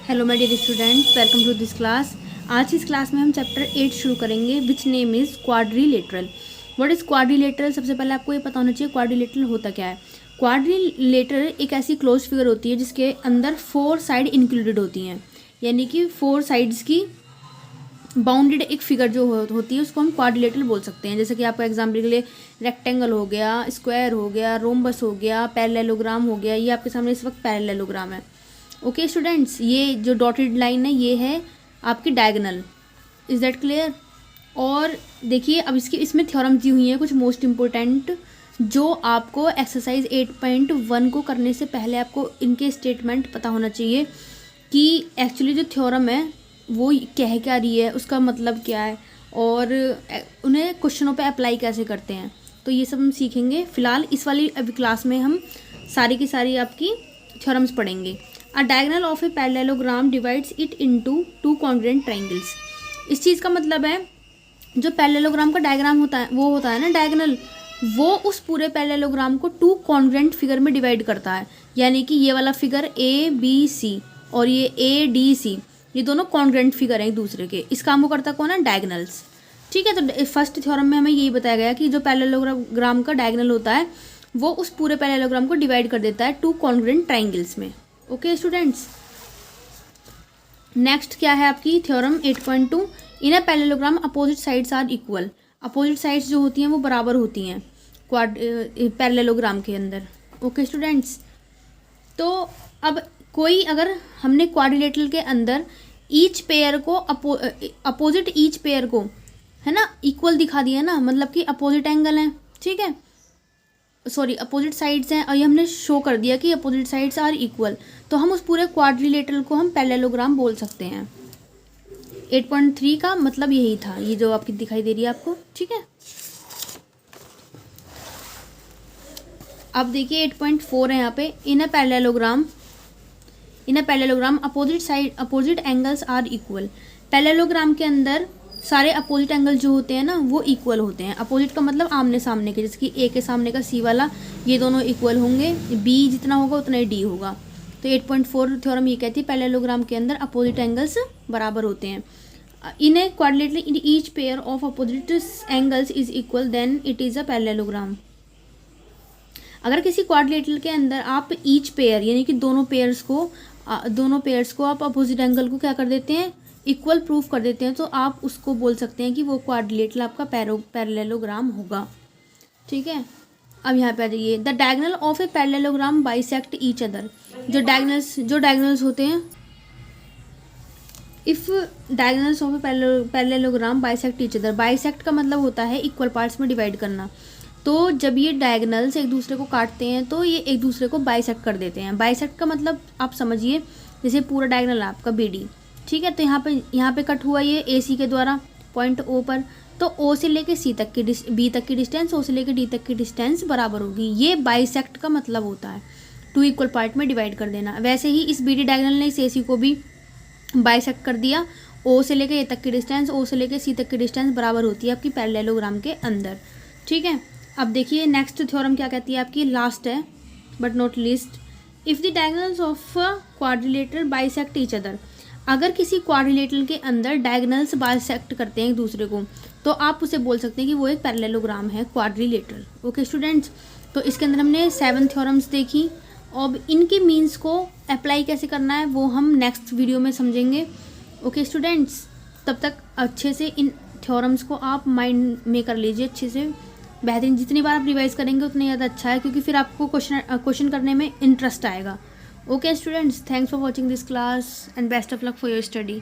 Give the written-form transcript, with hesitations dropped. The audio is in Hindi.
Hello my dear students, welcome to this class. आज इस क्लास में हम चैप्टर 8 शुरू करेंगे which name is quadrilateral. What is quadrilateral? सबसे पहले आपको ये पता होना चाहिए क्वाड्रिलेटरल होता क्या है। क्वाड्रिलेटरल एक ऐसी क्लोज फिगर होती है जिसके अंदर 4 साइड इंक्लूडेड होती हैं, यानी कि 4 साइड्स की बाउंडेड एक फिगर जो होती है उसको हम क्वाड्रिलेटरल बोल सकते हैं। जैसे कि आपको एग्जाम्पल के लिए रेक्टेंगल हो गया, स्क्वायर हो गया, रोम्बस हो गया, पैरेललोग्राम हो गया। ये आपके सामने इस वक्त पैरेललोग्राम है। ओके स्टूडेंट्स, ये जो डॉटेड लाइन है ये है आपकी डायगोनल। Is that clear? और देखिए अब इसमें थ्योरम्स दी हुई हैं कुछ मोस्ट इम्पोर्टेंट, जो आपको एक्सरसाइज 8.1 को करने से पहले आपको इनके स्टेटमेंट पता होना चाहिए कि एक्चुअली जो थ्योरम है वो कह क्या रही है, उसका मतलब क्या है और उन्हें क्वेश्चनों पे अप्लाई कैसे करते हैं। तो ये सब हम सीखेंगे। फिलहाल इस वाली अभी क्लास में हम सारी की सारी आपकी थ्योरम्स पढ़ेंगे। अ diagonal of a parallelogram divides it into 2 congruent triangles. इस चीज़ का मतलब है जो पैरेललोग्राम का डायग्राम होता है वो होता है ना डायगोनल, वो उस पूरे पैरेललोग्राम को 2 कॉन्ग्रुएंट फिगर में डिवाइड करता है। यानी कि ये वाला फिगर ABC और ये ADC, ये दोनों कॉन्ग्रुएंट फिगर हैं एक दूसरे के। इस काम को करता कौन है? डायगोनल्स। ठीक है, तो फर्स्ट थ्योरम में हमें यही बताया गया कि जो पैरेललोग्राम का डायगोनल होता है वो उस पूरे पैरेललोग्राम को डिवाइड कर देता है 2 कॉन्ग्रुएंट ट्रायंगल्स में। ओके स्टूडेंट्स, नेक्स्ट क्या है आपकी theorem 8.2। In a parallelogram opposite sides are equal. Opposite sides जो होती हैं वो बराबर होती हैं पैरेललोग्राम के अंदर। ओके स्टूडेंट्स, तो अब कोई अगर हमने क्वाड्रिलेटरल के अंदर ईच पेयर को अपोजिट ईच पेयर को है ना इक्वल दिखा दिया ना, मतलब कि अपोजिट एंगल है, ठीक है, सॉरी अपोजिट साइड्स हैं और ये हमने शो कर दिया कि अपोजिट साइड्स आर इक्वल, तो हम उस पूरे क्वाड्रिलेटरल को हम पैरेललोग्राम बोल सकते हैं। 8.3 का मतलब यही था, ये जो आपकी दिखाई दे रही है आपको, ठीक है। अब देखिए 8.4 है यहाँ पे। In a parallelogram opposite angles are equal. Parallelogram के अंदर सारे अपोजिट एंगल जो होते हैं ना वो इक्वल होते हैं। अपोजिट का मतलब आमने सामने के, जैसे कि ए के सामने का सी वाला, ये दोनों इक्वल होंगे, बी जितना होगा उतना ही डी होगा। तो 8.4 थ्योरम ये कहती है पैरेललोग्राम के अंदर अपोजिट एंगल्स बराबर होते हैं। In a quadrilateral in each pair of opposite angles is equal then it is a parallelogram. अगर किसी क्वाड्रिलेटरल के अंदर आप ईच पेयर यानी कि दोनों पेयर्स को आप अपोजिट एंगल को क्या कर देते हैं, इक्वल प्रूफ कर देते हैं, तो आप उसको बोल सकते हैं कि वो क्वाड्रिलेटरल आपका पैरेललोग्राम होगा। ठीक है, अब यहाँ पे आ जाइए। The diagonal of a parallelogram bisect each other. जो डायगोनल्स होते हैं, if diagonals of a parallelogram bisect each other. Bisect का मतलब होता है इक्वल पार्ट्स में डिवाइड करना। तो जब ये डायगोनल्स एक दूसरे को काटते हैं तो ये एक दूसरे को बाइसेक्ट कर देते हैं। बाइसेक्ट का मतलब आप समझिए, जैसे पूरा डायगोनल है आपका BD, ठीक है, तो यहाँ पे कट हुआ ये AC के द्वारा पॉइंट O पर, तो O से लेके C तक की B तक की डिस्टेंस, O से लेके D तक की डिस्टेंस बराबर होगी। ये बाइसेक्ट का मतलब होता है 2 इक्वल पार्ट में डिवाइड कर देना। वैसे ही इस BD डायगोनल ने इस AC को भी बाइसेक्ट कर दिया। O से लेके A तक की डिस्टेंस, O से लेके C तक की डिस्टेंस बराबर होती है आपकी पैरेललोग्राम के अंदर। ठीक है, अब देखिए नेक्स्ट थ्योरम क्या कहती है आपकी, लास्ट है but not least. If the diagonals of quadrilateral bisect each other. अगर किसी क्वाड्रिलेटरल के अंदर डायगोनल्स बाइसेक्ट करते हैं एक दूसरे को, तो आप उसे बोल सकते हैं कि वो एक पैरेललोग्राम है, क्वाड्रिलेटरल। ओके स्टूडेंट्स, तो इसके अंदर हमने 7 थ्योरम्स देखी। अब इनके मीन्स को अप्लाई कैसे करना है वो हम नेक्स्ट वीडियो में समझेंगे। ओके स्टूडेंट्स, तब तक अच्छे से इन थ्योरम्स को आप माइंड में कर लीजिए अच्छे से, बेहतरीन। जितनी बार आप रिवाइज करेंगे उतनी ज़्यादा अच्छा है, क्योंकि फिर आपको क्वेश्चन करने में इंटरेस्ट आएगा। Okay students, thanks for watching this class and best of luck for your study.